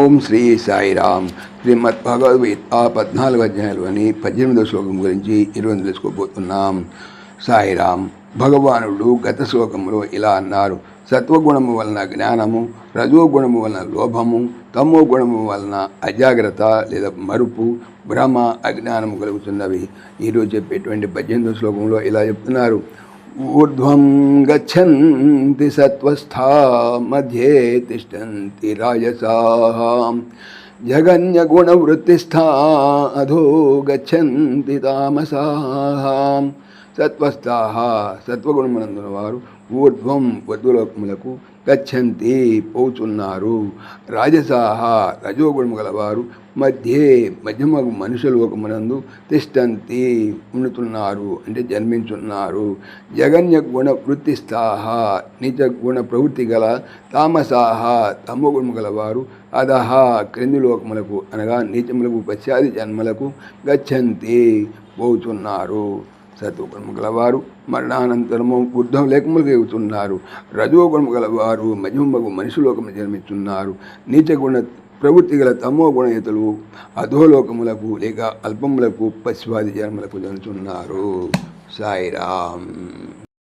ఓం శ్రీ సాయిరామ్. శ్రీమద్భగవద్గీత 14వ అధ్యాయంలోని 18వ శ్లోకం గురించి ఈరోజు తెలుసుకోబోతున్నాం. సాయిరామ్. భగవానుడు గత శ్లోకంలో ఇలా అన్నారు: సత్వగుణము వలన జ్ఞానము, రజోగుణము వలన లోభము, తమో గుణము వలన అజాగ్రత్త లేదా మరుపు, భ్రమ, అజ్ఞానము కలుగుతున్నవి. ఈరోజు చెప్పేటువంటి 18వ శ్లోకంలో ఇలా చెప్తున్నారు: ఊర్ధ్వం గచ్చంతి సత్వస్థా మధ్యే తిష్టంతి రాజసాః జగన్యగుణవృత్తిస్థా అధో గచ్చంతి తామసాః. సత్వస్థాః సత్వగుణమునందున వారు ఊర్ధ్వం వధులోకములకు గచ్చంతి పోచున్నారు. రాజసాః రజోగుణము గలవారు మధ్యే మధ్యమగు మనుషులోకమునందు తిష్టంతి ఉండుతున్నారు, అంటే జన్మించున్నారు. జగన్య గుణ వృత్తిస్థాః నీచ గుణ ప్రవృత్తి గల తామసాః తమోగుణము గలవారు అధః క్రింది లోకములకు అనగా నీచములకు పశ్చాది జన్మలకు గచ్చంతి పోతున్నారు. సత్వగుణము గలవారు మరణానంతరము ఊర్ధ్వం లేకములకు ఎగుతున్నారు. రజోగుణము గలవారు మధ్యమగు మనుషులోకము జన్మిస్తున్నారు. నీచగుణ ప్రవృత్తి గల తమో గుణయుతులు అధోలోకములకు లేక అల్పములకు పశ్చాది జన్మలకు జరుగుతున్నారు. సాయిరామ్.